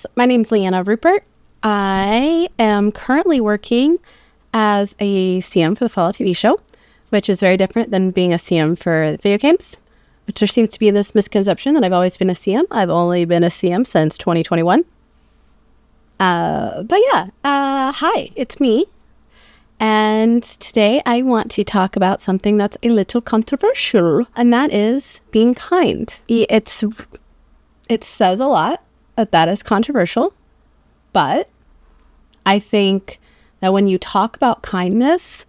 guys. My name's Liana Ruppert. I am currently working as a CM for the Fallout TV show, which is very different than being a CM for video games, which there seems to be this misconception that I've always been a CM. I've only been a CM since 2021. Hi, it's me. And today I want to talk about something that's a little controversial, and that is being kind. It says a lot that is controversial, but I think that when you talk about kindness,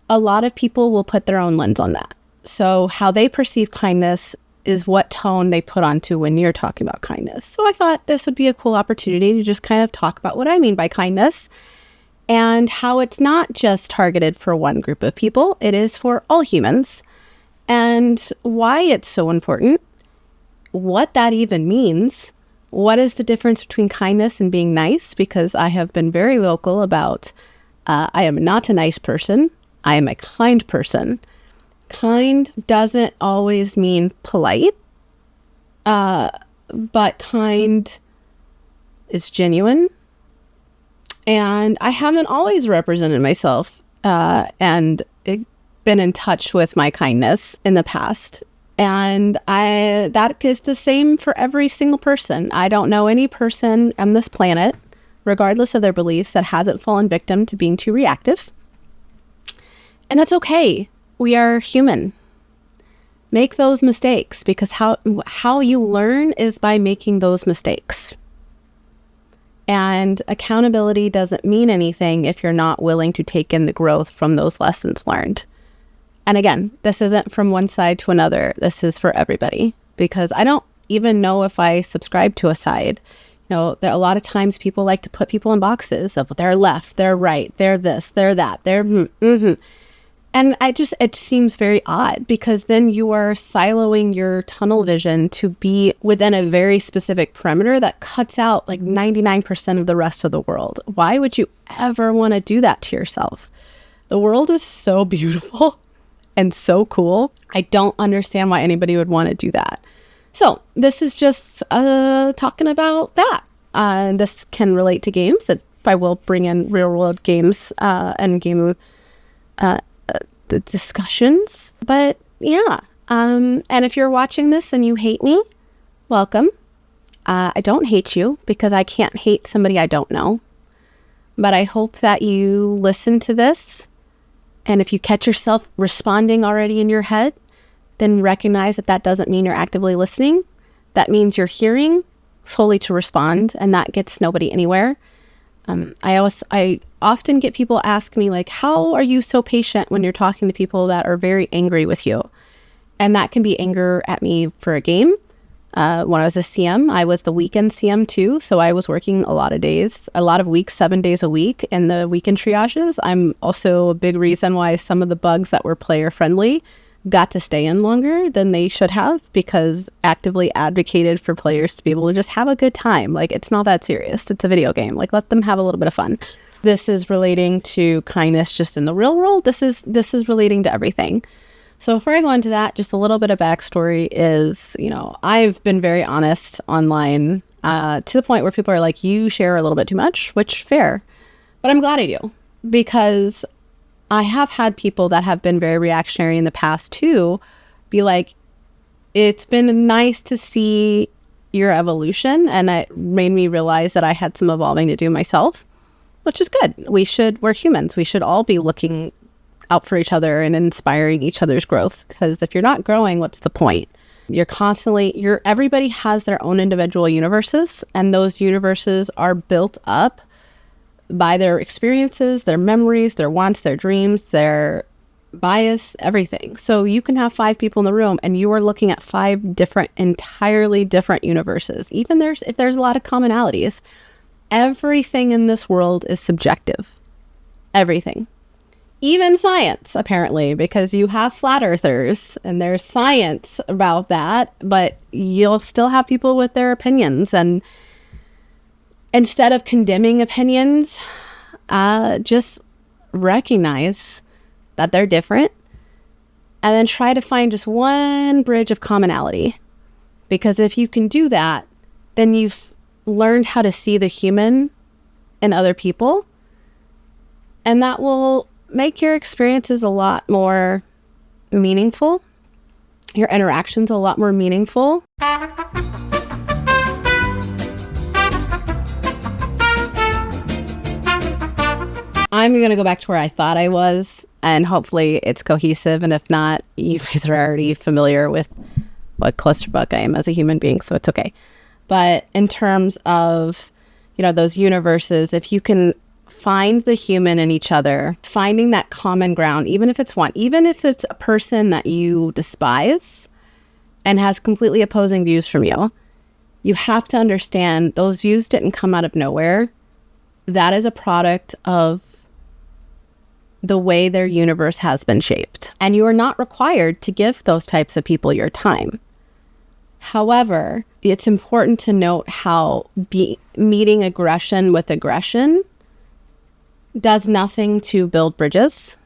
a lot of people will put their own lens on that. So how they perceive kindness is what tone they put onto when you're talking about kindness. So I thought this would be a cool opportunity to just kind of talk about what I mean by kindness and how it's not just targeted for one group of people. It is for all humans, and why it's so important, what that even means. What is the difference between kindness and being nice? Because I have been very vocal about I am not a nice person. I am a kind person. Kind doesn't always mean polite, but kind is genuine. And I haven't always represented myself and been in touch with my kindness in the past. And that is the same for every single person. I don't know any person on this planet, regardless of their beliefs, that hasn't fallen victim to being too reactive. And that's okay. We are human. Make those mistakes, because how you learn is by making those mistakes. And accountability doesn't mean anything if you're not willing to take in the growth from those lessons learned. And again, this isn't from one side to another. This is for everybody, because I don't even know if I subscribe to a side. You know, a lot of times people like to put people in boxes of they're left, they're right, they're this, they're that, they're And it seems very odd, because then you are siloing your tunnel vision to be within a very specific perimeter that cuts out like 99% of the rest of the world. Why would you ever want to do that to yourself? The world is so beautiful and so cool. I don't understand why anybody would want to do that. So this is just talking about that. This can relate to games. I will bring in real world games and game the discussions. But yeah, and if you're watching this and you hate me, welcome. I don't hate you, because I can't hate somebody I don't know. But I hope that you listen to this. And if you catch yourself responding already in your head, then recognize that doesn't mean you're actively listening. That means you're hearing solely to respond, and that gets nobody anywhere. I often get people ask me, like, how are you so patient when you're talking to people that are very angry with you? And that can be anger at me for a game. When I was a CM, I was the weekend CM too. So I was working a lot of weeks, 7 days a week in the weekend triages. I'm also a big reason why some of the bugs that were player friendly got to stay in longer than they should have, because actively advocated for players to be able to just have a good time. Like, it's not that serious. It's a video game. Like, let them have a little bit of fun. This is relating to kindness just in the real world. This is relating to everything. So before I go into that, just a little bit of backstory is, I've been very honest online to the point where people are like, you share a little bit too much, which fair. But I'm glad I do, because I have had people that have been very reactionary in the past too be like, it's been nice to see your evolution. And it made me realize that I had some evolving to do myself, which is good. We're humans. We should all be looking out for each other and inspiring each other's growth. Because if you're not growing, what's the point? Everybody has their own individual universes, and those universes are built up by their experiences, their memories, their wants, their dreams, their bias, everything. So you can have 5 people in the room and you are looking at 5 entirely different universes. Even if there's a lot of commonalities, everything in this world is subjective. Everything. Even science, apparently, because you have flat earthers and there's science about that, but you'll still have people with their opinions. And instead of condemning opinions, just recognize that they're different and then try to find just one bridge of commonality. Because if you can do that, then you've learned how to see the human in other people. And that will make your experiences a lot more meaningful, your interactions a lot more meaningful. I'm going to go back to where I thought I was, and hopefully it's cohesive. And if not, you guys are already familiar with what clusterfuck I am as a human being, so it's okay. But in terms of, those universes, if you can find the human in each other, finding that common ground, even if it's a person that you despise and has completely opposing views from you, you have to understand those views didn't come out of nowhere. That is a product of the way their universe has been shaped. And you are not required to give those types of people your time. However, it's important to note how meeting aggression with aggression does nothing to build bridges.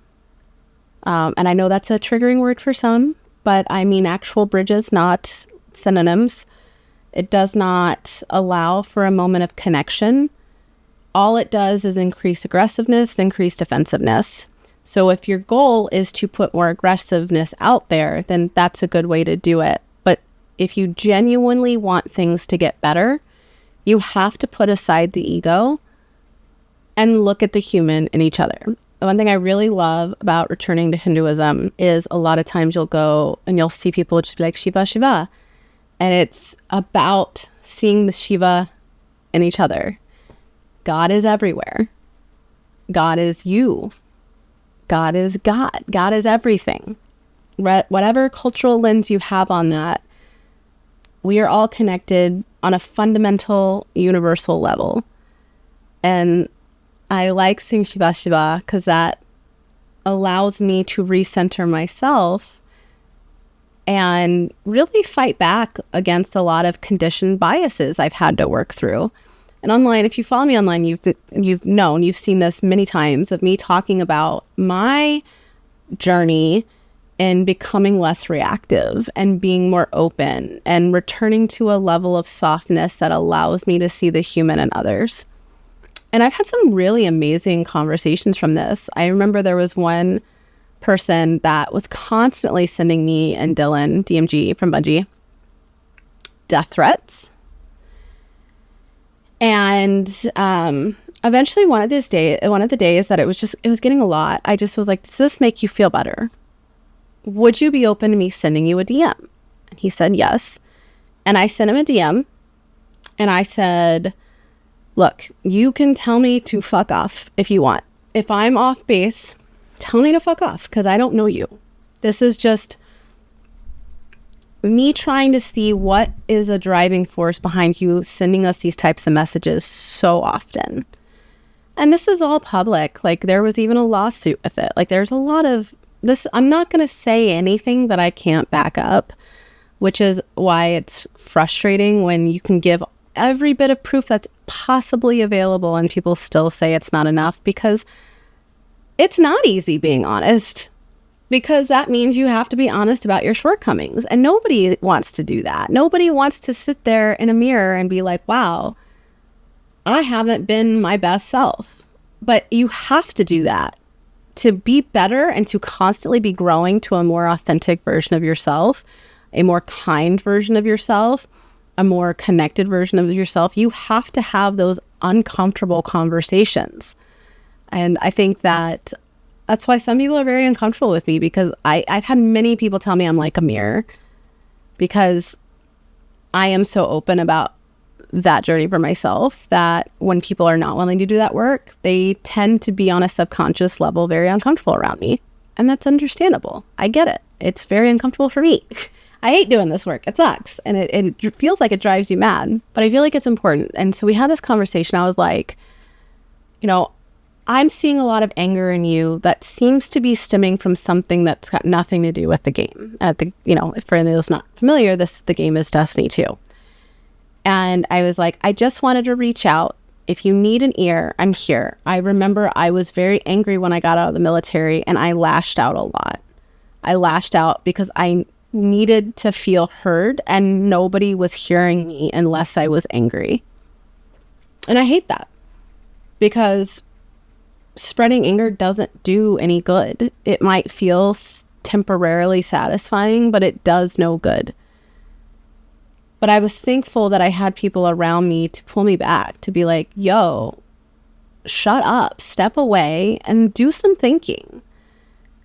And I know that's a triggering word for some, but I mean actual bridges, not synonyms. It does not allow for a moment of connection. All it does is increase aggressiveness and increase defensiveness. So if your goal is to put more aggressiveness out there, then that's a good way to do it. But if you genuinely want things to get better, you have to put aside the ego and look at the human in each other. The one thing I really love about returning to Hinduism is a lot of times you'll go and you'll see people just be like, Shiva, Shiva. And it's about seeing the Shiva in each other. God is everywhere. God is you. God is God. God is everything. Whatever cultural lens you have on that, we are all connected on a fundamental, universal level. And I like seeing Shiva Shiva because that allows me to recenter myself and really fight back against a lot of conditioned biases I've had to work through. And online, if you follow me online, you've seen this many times of me talking about my journey in becoming less reactive and being more open and returning to a level of softness that allows me to see the human in others. And I've had some really amazing conversations from this. I remember there was one person that was constantly sending me and Dylan, DMG from Bungie, death threats. And eventually one of the days that it was getting a lot, I just was like, does this make you feel better? Would you be open to me sending you a DM? And he said yes. And I sent him a DM and I said, look, you can tell me to fuck off if you want. If I'm off base, tell me to fuck off because I don't know you. This is just me trying to see what is a driving force behind you sending us these types of messages so often. And this is all public. Like there was even a lawsuit with it. Like there's a lot of this. I'm not going to say anything that I can't back up, which is why it's frustrating when you can give every bit of proof that's possibly available and people still say it's not enough, because it's not easy being honest, because that means you have to be honest about your shortcomings, and nobody wants to do that. Nobody wants to sit there in a mirror and be like, wow, I haven't been my best self. But you have to do that to be better and to constantly be growing to a more authentic version of yourself, a more kind version of yourself, a more connected version of yourself. You have to have those uncomfortable conversations. And I think that's why some people are very uncomfortable with me, because I've had many people tell me I'm like a mirror, because I am so open about that journey for myself that when people are not willing to do that work, they tend to be on a subconscious level very uncomfortable around me. And that's understandable. I get it. It's very uncomfortable for me. I hate doing this work. It sucks. And it feels like it drives you mad, but I feel like it's important. And so we had this conversation. I was like, I'm seeing a lot of anger in you that seems to be stemming from something that's got nothing to do with the game. For those not familiar, the game is Destiny 2. And I was like, I just wanted to reach out. If you need an ear, I'm here. I remember I was very angry when I got out of the military, and I lashed out a lot. I lashed out because I needed to feel heard, and nobody was hearing me unless I was angry. And I hate that, because spreading anger doesn't do any good. It might feel temporarily satisfying, but it does no good. But I was thankful that I had people around me to pull me back, to be like, yo, shut up, step away and do some thinking.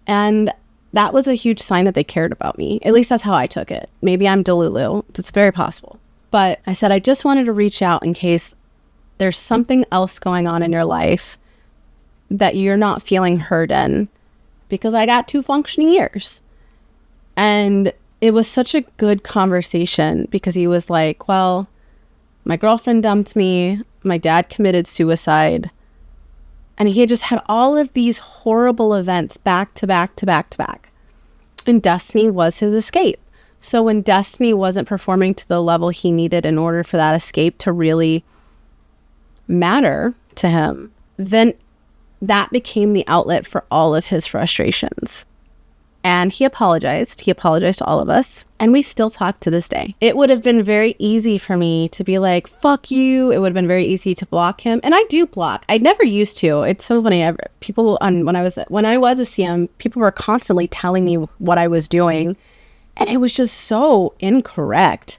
And that was a huge sign that they cared about me. At least that's how I took it. Maybe I'm delulu. It's very possible. But I said, I just wanted to reach out in case there's something else going on in your life that you're not feeling heard in, because I got 2 functioning ears. And it was such a good conversation, because he was like, well, my girlfriend dumped me. My dad committed suicide. And he had just had all of these horrible events back to back to back to back. And Destiny was his escape. So when Destiny wasn't performing to the level he needed in order for that escape to really matter to him, then that became the outlet for all of his frustrations. And he apologized. He apologized to all of us. And we still talk to this day. It would have been very easy for me to be like, fuck you. It would have been very easy to block him. And I do block. I never used to. It's so funny. When I was a CM, people were constantly telling me what I was doing. And it was just so incorrect.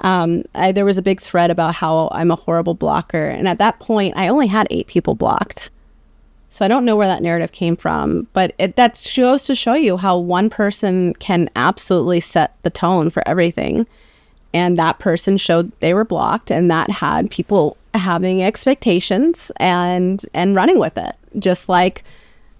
There was a big thread about how I'm a horrible blocker. And at that point, I only had 8 people blocked. So I don't know where that narrative came from, but that goes to show you how one person can absolutely set the tone for everything. And that person showed they were blocked, and that had people having expectations and running with it. Just like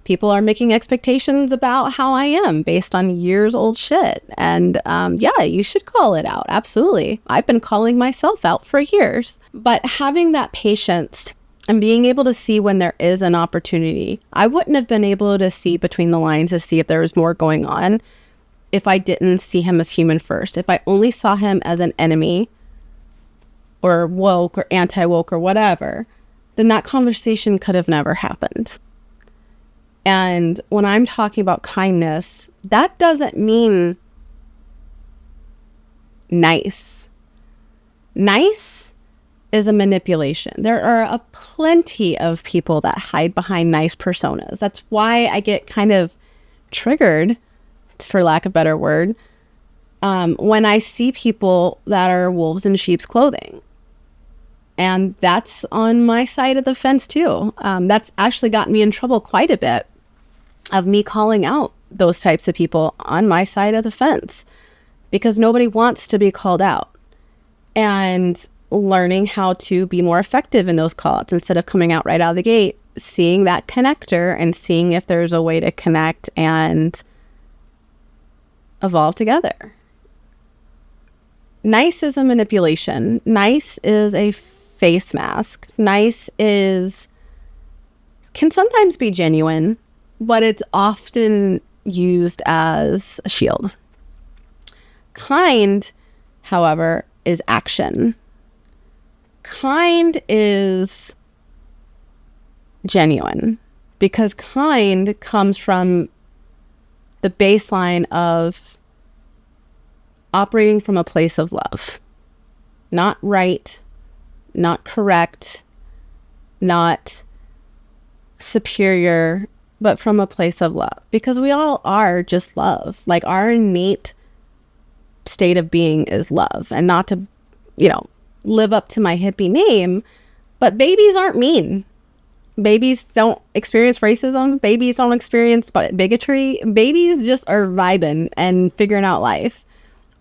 people are making expectations about how I am based on years old shit. And yeah, you should call it out. Absolutely. I've been calling myself out for years. But having that patience and being able to see when there is an opportunity. I wouldn't have been able to see between the lines to see if there was more going on if I didn't see him as human first. If I only saw him as an enemy or woke or anti-woke or whatever, then that conversation could have never happened. And when I'm talking about kindness, that doesn't mean nice. Nice is a manipulation. There are a plenty of people that hide behind nice personas. That's why I get kind of triggered, for lack of a better word, when I see people that are wolves in sheep's clothing. And that's on my side of the fence too. That's actually gotten me in trouble quite a bit, of me calling out those types of people on my side of the fence, because nobody wants to be called out. And learning how to be more effective in those calls instead of coming out right out of the gate, seeing that connector and seeing if there's a way to connect and evolve together. Nice is a manipulation. Nice is a face mask. Nice can sometimes be genuine, but it's often used as a shield. Kind, however, is action. Kind is genuine, because kind comes from the baseline of operating from a place of love. Not right, not correct, not superior, but from a place of love. Because we all are just love. Like, our innate state of being is love. And not to, live up to my hippie name, but babies aren't mean. Babies don't experience racism. Babies don't experience bigotry. Babies just are vibing and figuring out life.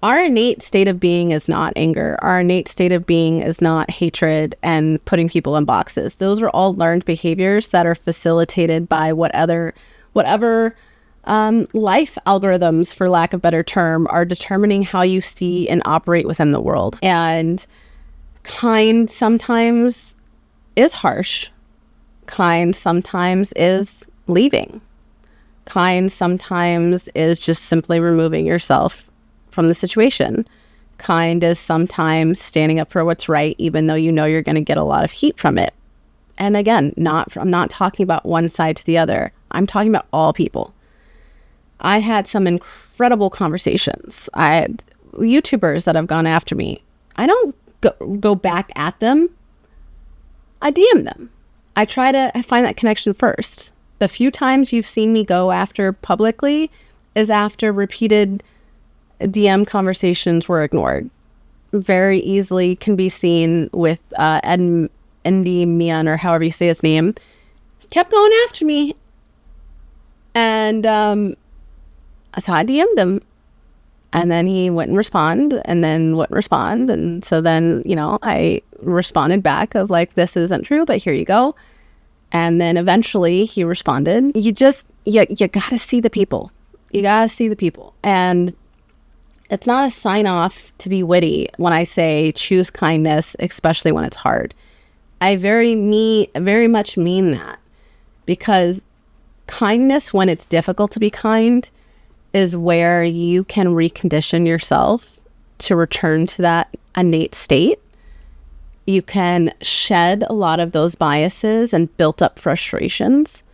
Our innate state of being is not anger. Our innate state of being is not hatred and putting people in boxes. Those are all learned behaviors that are facilitated by whatever life algorithms, for lack of a better term, are determining how you see and operate within the world. And kind sometimes is harsh. Kind sometimes is leaving. Kind sometimes is just simply removing yourself from the situation. Kind is sometimes standing up for what's right, even though you know you're going to get a lot of heat from it. And again, I'm not talking about one side to the other. I'm talking about all people. I had some incredible conversations. YouTubers that have gone after me. I don't go back at them. I DM them. I try to find that connection first. The few times you've seen me go after publicly is after repeated DM conversations were ignored. Very easily can be seen with Andy Mian, or however you say his name. He kept going after me. And so I DM'd him. And then he wouldn't respond, and then wouldn't respond. And so then, I responded back of like, this isn't true, but here you go. And then eventually he responded. You gotta see the people. You gotta see the people. And it's not a sign off to be witty when I say choose kindness, especially when it's hard. I very much mean that, because kindness, when it's difficult to be kind, is where you can recondition yourself to return to that innate state. You can shed a lot of those biases and built up frustrations.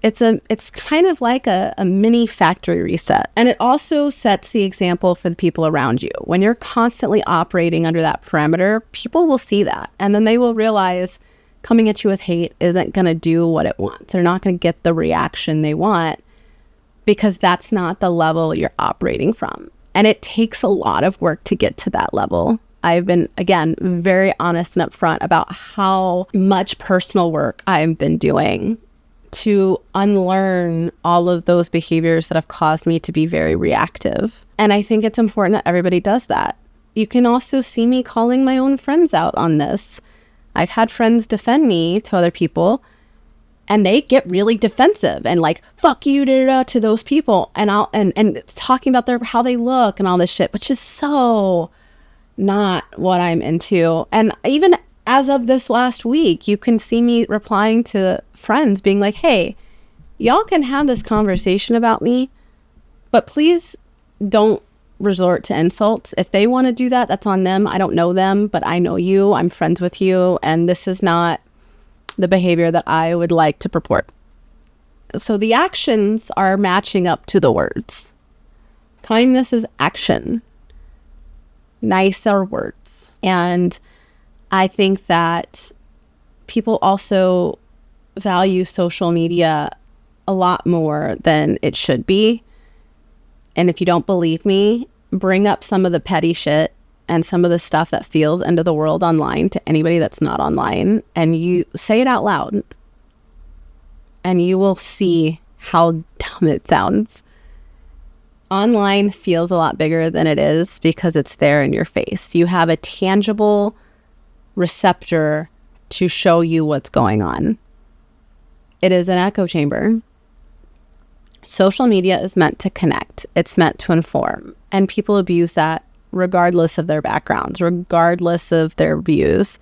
It's kind of like a mini factory reset. And it also sets the example for the people around you. When you're constantly operating under that parameter, people will see that. And then they will realize coming at you with hate isn't going to do what it wants. They're not going to get the reaction they want, because that's not the level you're operating from. And it takes a lot of work to get to that level. I've been, again, very honest and upfront about how much personal work I've been doing to unlearn all of those behaviors that have caused me to be very reactive. And I think it's important that everybody does that. You can also see me calling my own friends out on this. I've had friends defend me to other people, and they get really defensive and like, fuck you to those people. And and talking about how they look and all this shit, which is so not what I'm into. And even as of this last week, you can see me replying to friends being like, hey, y'all can have this conversation about me, but please don't resort to insults. If they want to do that, that's on them. I don't know them, but I know you. I'm friends with you. And this is not the behavior that I would like to purport. So the actions are matching up to the words. Kindness is action. Nice are words. And I think that people also value social media a lot more than it should be. And if you don't believe me, bring up some of the petty shit and some of the stuff that feels into the world online to anybody that's not online, and you say it out loud, and you will see how dumb it sounds. Online feels a lot bigger than it is because it's there in your face. You have a tangible receptor to show you what's going on. It is an echo chamber. Social media is meant to connect. It's meant to inform. And people abuse that regardless of their backgrounds, regardless of their views.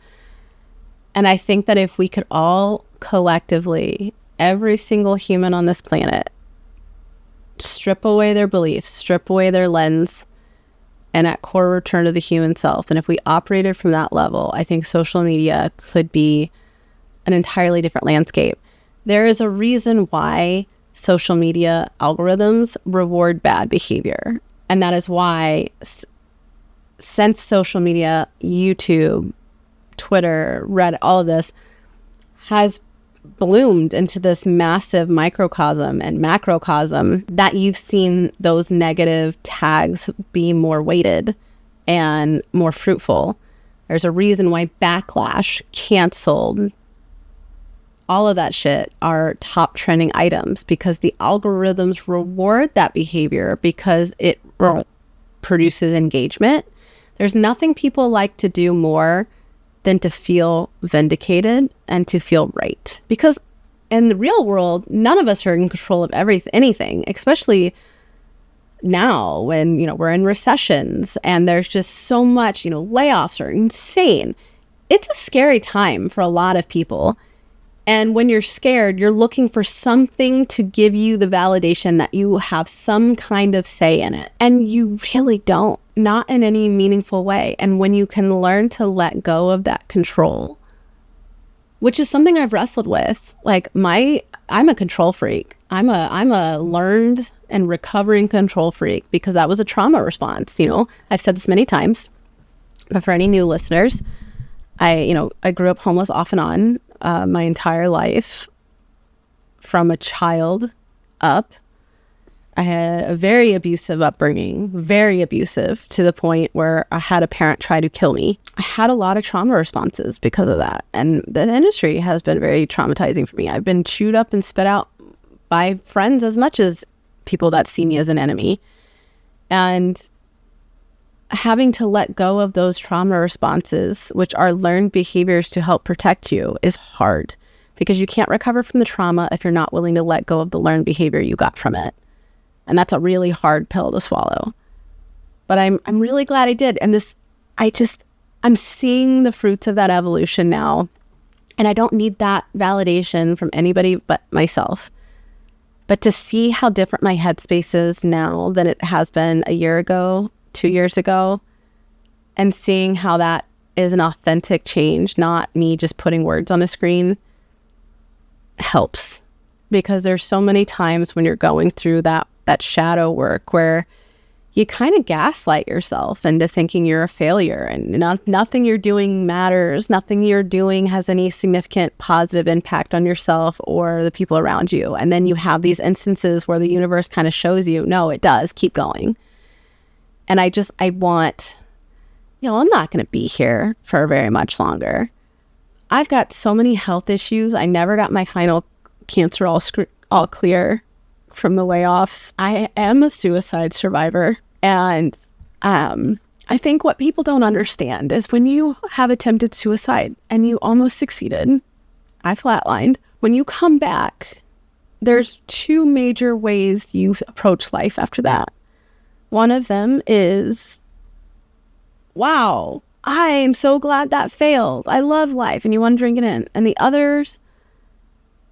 And I think that if we could all collectively, every single human on this planet, strip away their beliefs, strip away their lens, and at core return to the human self. And if we operated from that level, I think social media could be an entirely different landscape. There is a reason why social media algorithms reward bad behavior. And that is why since social media, YouTube, Twitter, Reddit, all of this has bloomed into this massive microcosm and macrocosm, that you've seen those negative tags be more weighted and more fruitful. There's a reason why backlash, canceled, all of that shit are top trending items, because the algorithms reward that behavior because it produces engagement. There's nothing people like to do more than to feel vindicated and to feel right. Because in the real world, none of us are in control of anything, especially now when, we're in recessions and there's just so much, layoffs are insane. It's a scary time for a lot of people. And when you're scared, you're looking for something to give you the validation that you have some kind of say in it. And you really don't, not in any meaningful way. And when you can learn to let go of that control, which is something I've wrestled with, like I'm a control freak. I'm a learned and recovering control freak because that was a trauma response. I've said this many times, but for any new listeners, I grew up homeless off and on my entire life from a child up. I had a very abusive upbringing, very abusive, to the point where I had a parent try to kill me. I had a lot of trauma responses because of that. And the industry has been very traumatizing for me. I've been chewed up and spit out by friends as much as people that see me as an enemy. And having to let go of those trauma responses, which are learned behaviors to help protect you, is hard, because you can't recover from the trauma if you're not willing to let go of the learned behavior you got from it. And that's a really hard pill to swallow. But I'm really glad I did. And I'm seeing the fruits of that evolution now. And I don't need that validation from anybody but myself. But to see how different my headspace is now than it has been a year ago, 2 years ago, and seeing how that is an authentic change, not me just putting words on a screen, helps. Because there's so many times when you're going through that shadow work where you kind of gaslight yourself into thinking you're a failure, and nothing you're doing matters. Nothing you're doing has any significant positive impact on yourself or the people around you. And then you have these instances where the universe kind of shows you, no, it does. Keep going. And I want, I'm not going to be here for very much longer. I've got so many health issues. I never got my final cancer all clear from the layoffs. I am a suicide survivor. And I think what people don't understand is when you have attempted suicide and you almost succeeded, I flatlined. When you come back, there's two major ways you approach life after that. One of them is, wow, I'm so glad that failed. I love life. And you want to drink it in. And the other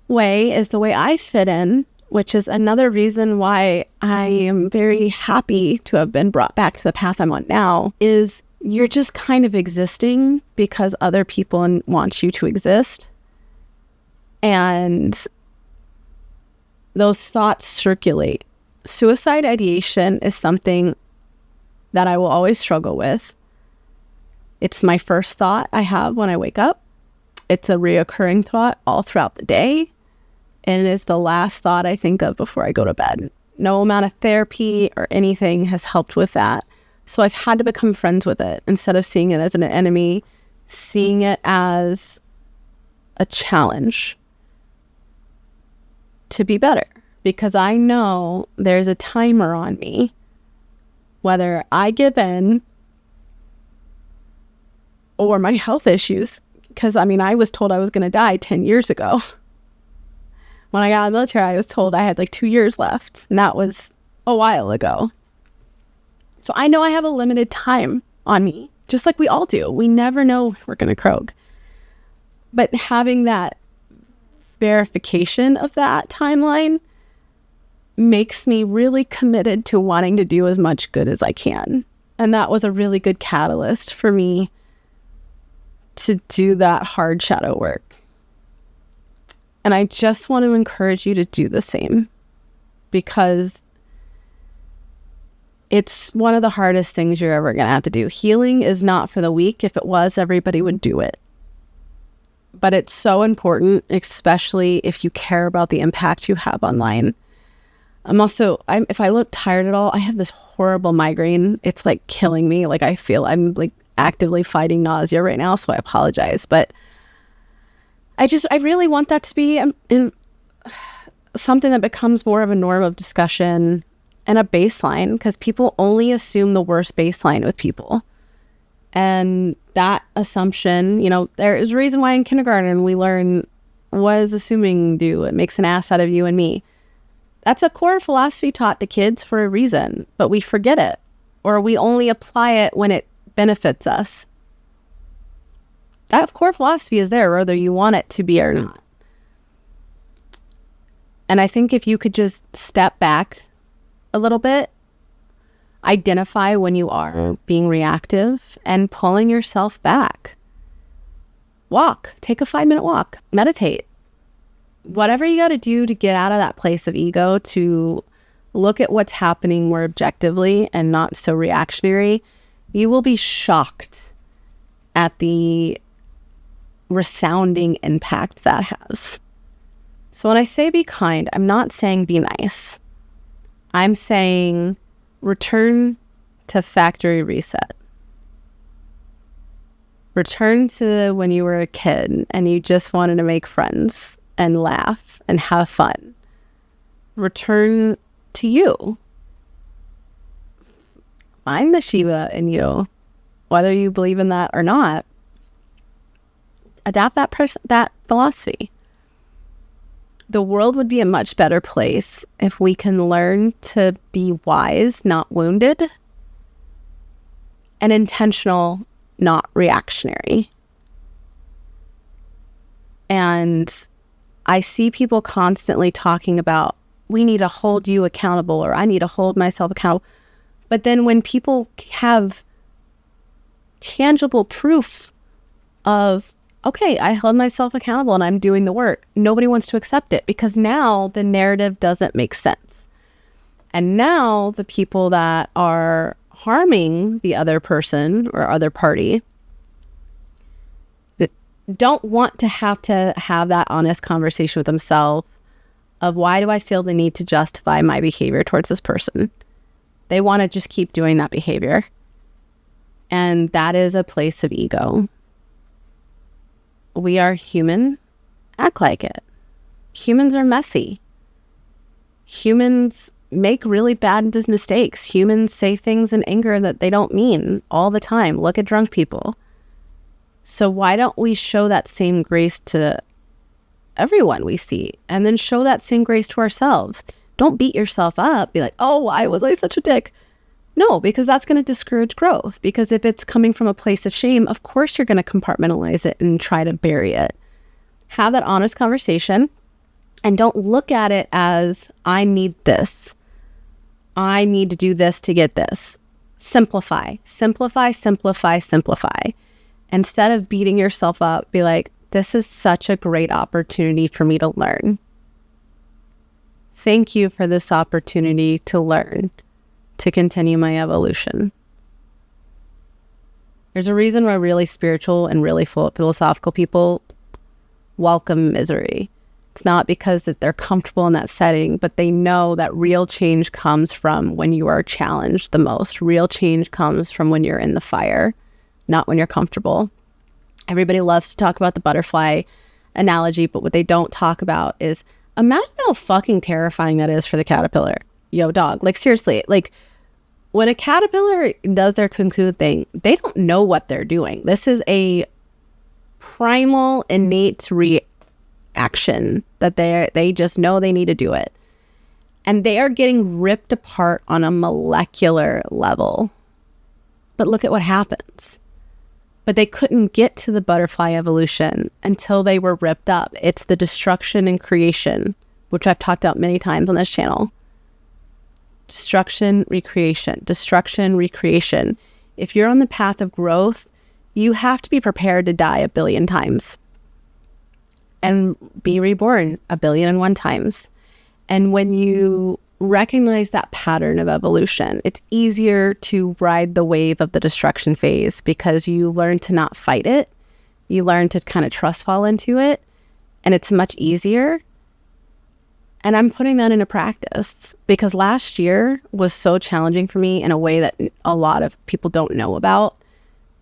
way is the way I fit in, which is another reason why I am very happy to have been brought back to the path I'm on now, is you're just kind of existing because other people want you to exist. And those thoughts circulate. Suicide ideation is something that I will always struggle with. It's my first thought I have when I wake up. It's a reoccurring thought all throughout the day. And it is the last thought I think of before I go to bed. No amount of therapy or anything has helped with that. So I've had to become friends with it. Instead of seeing it as an enemy, seeing it as a challenge to be better. Because I know there's a timer on me, whether I give in or my health issues. Because, I was told I was going to die 10 years ago. When I got out of the military, I was told I had 2 years left. And that was a while ago. So I know I have a limited time on me, just like we all do. We never know if we're going to croak. But having that verification of that timeline makes me really committed to wanting to do as much good as I can. And that was a really good catalyst for me to do that hard shadow work. And I just want to encourage you to do the same, because it's one of the hardest things you're ever going to have to do. Healing is not for the weak. If it was, everybody would do it. But it's so important, especially if you care about the impact you have online. If I look tired at all, I have this horrible migraine. It's killing me. I feel I'm actively fighting nausea right now, so I apologize. But I really want that to be in something that becomes more of a norm of discussion and a baseline, because people only assume the worst baseline with people. And that assumption, there is a reason why in kindergarten we learn, what does assuming do? It makes an ass out of you and me. That's a core philosophy taught to kids for a reason, but we forget it, or we only apply it when it benefits us. That core philosophy is there, whether you want it to be or not. And I think if you could just step back a little bit, identify when you are being reactive and pulling yourself back. Walk. Take a 5-minute walk. Meditate. Whatever you got to do to get out of that place of ego, to look at what's happening more objectively and not so reactionary, you will be shocked at the resounding impact that has. So when I say be kind, I'm not saying be nice. I'm saying return to factory reset. Return to when you were a kid and you just wanted to make friends and laugh and have fun. Return to you. Find the Shiva in you, whether you believe in that or not. Adapt that philosophy. The world would be a much better place if we can learn to be wise, not wounded, and intentional, not reactionary. And I see people constantly talking about, we need to hold you accountable, or I need to hold myself accountable. But then when people have tangible proof of, okay, I held myself accountable and I'm doing the work, nobody wants to accept it, because now the narrative doesn't make sense. And now the people that are harming the other person or other party that don't want to have that honest conversation with themselves of, why do I feel the need to justify my behavior towards this person? They want to just keep doing that behavior. And that is a place of ego. We are human. Act like it. Humans are messy. Humans make really bad mistakes. Humans say things in anger that they don't mean all the time. Look at drunk people. So why don't we show that same grace to everyone we see, and then show that same grace to ourselves? Don't beat yourself up. Be like, oh, why was I such a dick? No, because that's going to discourage growth. Because if it's coming from a place of shame, of course you're going to compartmentalize it and try to bury it. Have that honest conversation, and don't look at it as, I need this. I need to do this to get this. Simplify, simplify, simplify, simplify. Instead of beating yourself up, be like, this is such a great opportunity for me to learn. Thank you for this opportunity to learn, to continue my evolution. There's a reason why really spiritual and really philosophical people welcome misery. It's not because that they're comfortable in that setting, but they know that real change comes from when you are challenged the most. Real change comes from when you're in the fire, not when you're comfortable. Everybody loves to talk about the butterfly analogy, but what they don't talk about is, imagine how fucking terrifying that is for the caterpillar. Yo, dog. Like, seriously, like, when a caterpillar does their cocoon thing, they don't know what they're doing. This is a primal, innate reaction that they just know they need to do it. And they are getting ripped apart on a molecular level. But look at what happens. But they couldn't get to the butterfly evolution until they were ripped up. It's the destruction and creation, which I've talked about many times on this channel. Destruction, recreation, destruction, recreation. If you're on the path of growth, you have to be prepared to die 1 billion times and be reborn 1,000,001,000 times. And when you recognize that pattern of evolution, it's easier to ride the wave of the destruction phase, because you learn to not fight it. You learn to kind of trust fall into it, and it's much easier. And I'm putting that into practice, because last year was so challenging for me in a way that a lot of people don't know about,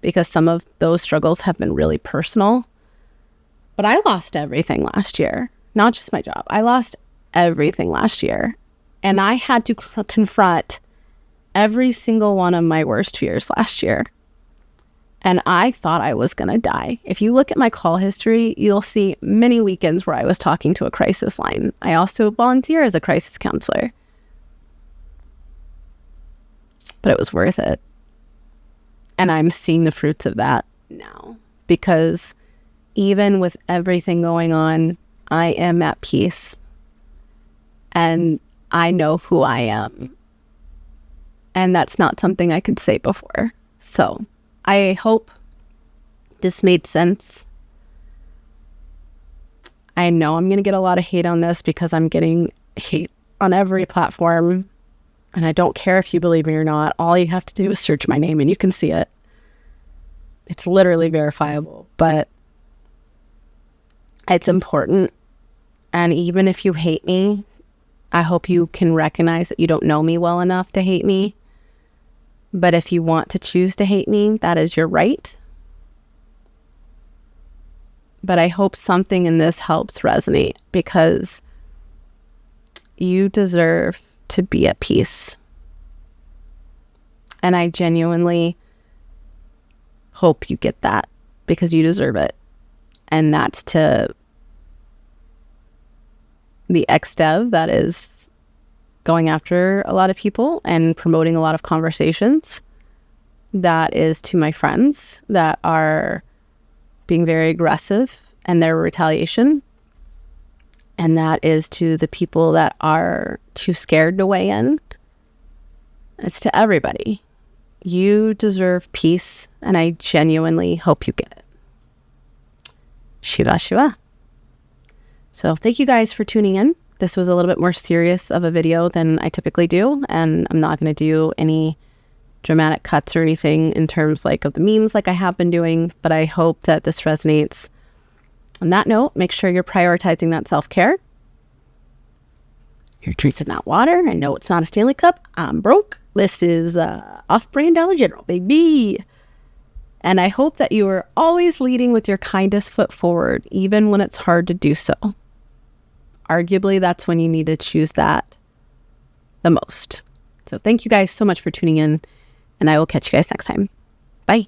because some of those struggles have been really personal. But I lost everything last year, not just my job. I lost everything last year. And I had to confront every single one of my worst fears last year. And I thought I was going to die. If you look at my call history, you'll see many weekends where I was talking to a crisis line. I also volunteer as a crisis counselor. But it was worth it. And I'm seeing the fruits of that now. Because even with everything going on, I am at peace. And I know who I am. And that's not something I could say before. So I hope this made sense. I know I'm going to get a lot of hate on this, because I'm getting hate on every platform. And I don't care if you believe me or not. All you have to do is search my name and you can see it. It's literally verifiable. But It's important. And even if you hate me, I hope you can recognize that you don't know me well enough to hate me. But if you want to choose to hate me, that is your right. But I hope something in this helps resonate, because you deserve to be at peace. And I genuinely hope you get that, because you deserve it. And that's to the ex-dev that is going after a lot of people and promoting a lot of conversations. That is to my friends that are being very aggressive and their retaliation. And that is to the people that are too scared to weigh in. It's to everybody. You deserve peace, and I genuinely hope you get it. Shiva Shiva. So thank you guys for tuning in. This was a little bit more serious of a video than I typically do, and I'm not going to do any dramatic cuts or anything in terms like of the memes like I have been doing, but I hope that this resonates. On that note, make sure you're prioritizing that self-care. You're drinking that water. I know it's not a Stanley Cup. I'm broke. This is off-brand Dollar General, baby. And I hope that you are always leading with your kindest foot forward, even when it's hard to do so. Arguably, that's when you need to choose that the most. So thank you guys so much for tuning in, and I will catch you guys next time. Bye.